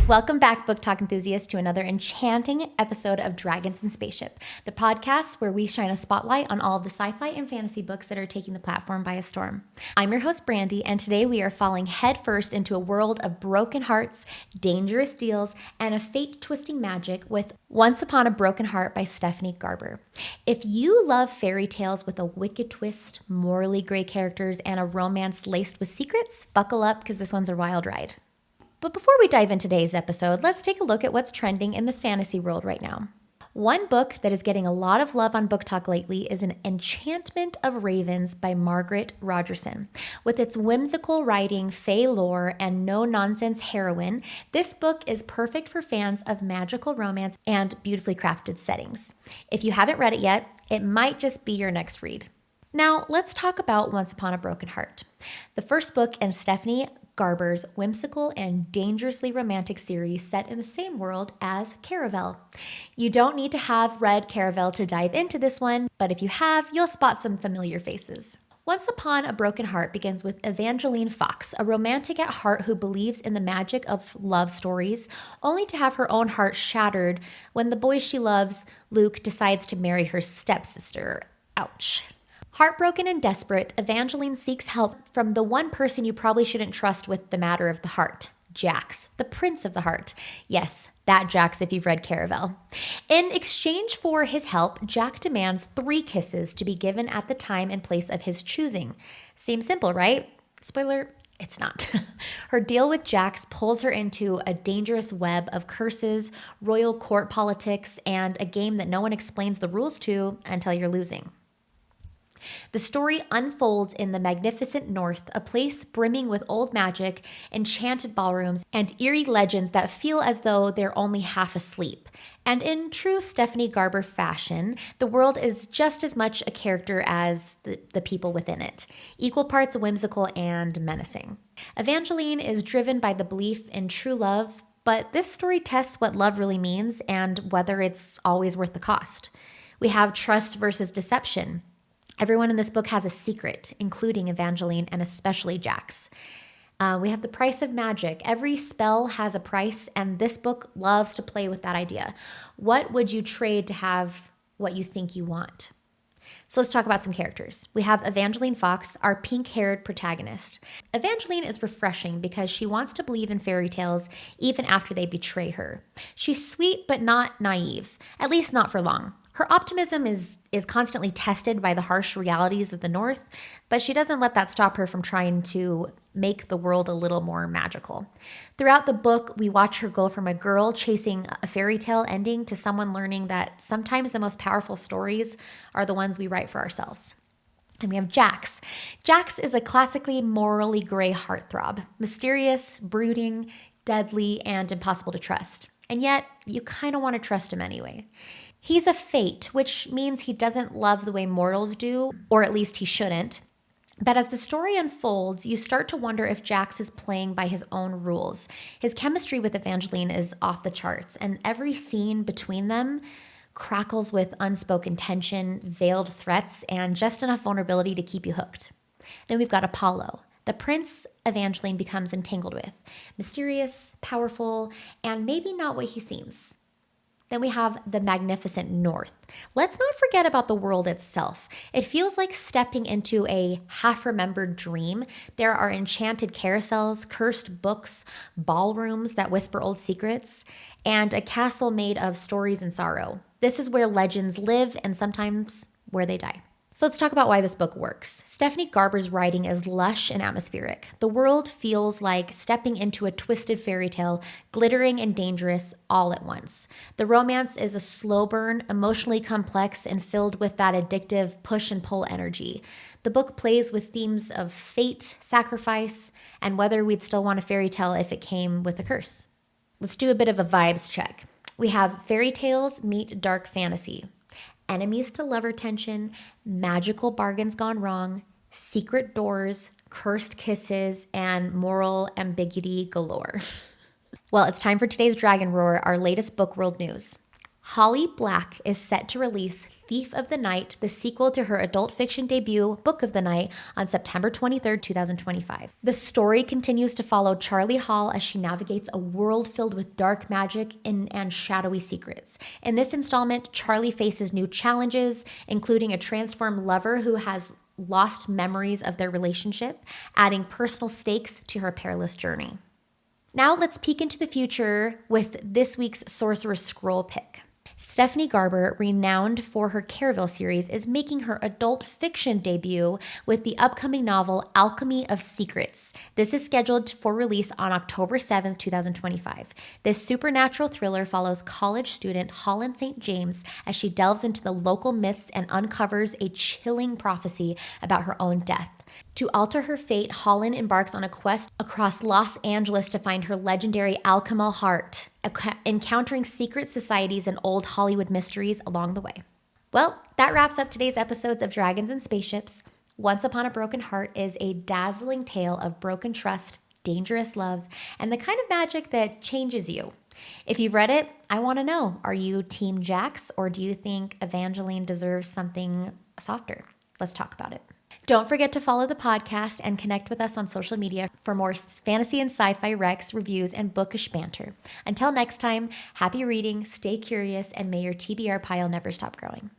Welcome back, BookTok enthusiasts, to another enchanting episode of Dragons and Spaceships, the podcast where we shine a spotlight on all of the sci-fi and fantasy books that are taking the platform by a storm. I'm your host, Brandi, and today we are falling headfirst into a world of broken hearts, dangerous deals, and a fate-twisting magic with Once Upon a Broken Heart by Stephanie Garber. If you love fairy tales with a wicked twist, morally gray characters, and a romance laced with secrets, buckle up because this one's a wild ride. But before we dive into today's episode, let's take a look at what's trending in the fantasy world right now. One book that is getting a lot of love on BookTok lately is An Enchantment of Ravens by Margaret Rogerson. With its whimsical writing, fae lore, and no-nonsense heroine, this book is perfect for fans of magical romance and beautifully crafted settings. If you haven't read it yet, it might just be your next read. Now, let's talk about Once Upon a Broken Heart, the first book in Stephanie Garber's whimsical and dangerously romantic series set in the same world as Caravel. You don't need to have read Caravel to dive into this one, but if you have, you'll spot some familiar faces. Once Upon a Broken Heart begins with Evangeline Fox, a romantic at heart who believes in the magic of love stories, only to have her own heart shattered when the boy she loves, Luke, decides to marry her stepsister. Ouch. Heartbroken and desperate, Evangeline seeks help from the one person you probably shouldn't trust with the matter of the heart, Jax, the Prince of the Heart. Yes, that Jax if you've read Caravel. In exchange for his help, Jack demands 3 kisses to be given at the time and place of his choosing. Seems simple, right? Spoiler, it's not. Her deal with Jax pulls her into a dangerous web of curses, royal court politics, and a game that no one explains the rules to until you're losing. The story unfolds in the magnificent North, a place brimming with old magic, enchanted ballrooms, and eerie legends that feel as though they're only half asleep. And in true Stephanie Garber fashion, the world is just as much a character as the people within it, equal parts whimsical and menacing. Evangeline is driven by the belief in true love, but this story tests what love really means and whether it's always worth the cost. We have trust versus deception. Everyone in this book has a secret, including Evangeline and especially Jax. We have the price of magic. Every spell has a price, and this book loves to play with that idea. What would you trade to have what you think you want? So let's talk about some characters. We have Evangeline Fox, our pink-haired protagonist. Evangeline is refreshing because she wants to believe in fairy tales even after they betray her. She's sweet but not naive, at least not for long. Her optimism is constantly tested by the harsh realities of the North, but she doesn't let that stop her from trying to make the world a little more magical. Throughout the book, we watch her go from a girl chasing a fairy tale ending to someone learning that sometimes the most powerful stories are the ones we write for ourselves. And we have Jax. Jax is a classically morally gray heartthrob, mysterious, brooding, deadly, and impossible to trust. And yet, you kind of want to trust him anyway. He's a fate, which means he doesn't love the way mortals do, or at least he shouldn't. But as the story unfolds, you start to wonder if Jax is playing by his own rules. His chemistry with Evangeline is off the charts, and every scene between them crackles with unspoken tension, veiled threats, and just enough vulnerability to keep you hooked. Then we've got Apollo, the prince Evangeline becomes entangled with. Mysterious, powerful, and maybe not what he seems. Then we have the magnificent North. Let's not forget about the world itself. It feels like stepping into a half-remembered dream. There are enchanted carousels, cursed books, ballrooms that whisper old secrets, and a castle made of stories and sorrow. This is where legends live and sometimes where they die. So let's talk about why this book works. Stephanie Garber's writing is lush and atmospheric. The world feels like stepping into a twisted fairy tale, glittering and dangerous all at once. The romance is a slow burn, emotionally complex, and filled with that addictive push and pull energy. The book plays with themes of fate, sacrifice, and whether we'd still want a fairy tale if it came with a curse. Let's do a bit of a vibes check. We have fairy tales meet dark fantasy. Enemies to lover tension, magical bargains gone wrong, secret doors, cursed kisses, and moral ambiguity galore. Well, it's time for today's Dragon Roar, our latest book world news. Holly Black is set to release Thief of the Night, the sequel to her adult fiction debut, Book of the Night, on September 23rd, 2025. The story continues to follow Charlie Hall as she navigates a world filled with dark magic and shadowy secrets. In this installment, Charlie faces new challenges, including a transformed lover who has lost memories of their relationship, adding personal stakes to her perilous journey. Now let's peek into the future with this week's Sorcerer's Scroll pick. Stephanie Garber, renowned for her Caraville series, is making her adult fiction debut with the upcoming novel Alchemy of Secrets. This is scheduled for release on October 7th, 2025. This supernatural thriller follows college student Holland St. James as she delves into the local myths and uncovers a chilling prophecy about her own death. To alter her fate, Holland embarks on a quest across Los Angeles to find her legendary alchemical heart, encountering secret societies and old Hollywood mysteries along the way. Well, that wraps up today's episodes of Dragons and Spaceships. Once Upon a Broken Heart is a dazzling tale of broken trust, dangerous love, and the kind of magic that changes you. If you've read it, I want to know, are you Team Jax or do you think Evangeline deserves something softer? Let's talk about it. Don't forget to follow the podcast and connect with us on social media for more fantasy and sci-fi recs, reviews, and bookish banter. Until next time, happy reading, stay curious, and may your TBR pile never stop growing.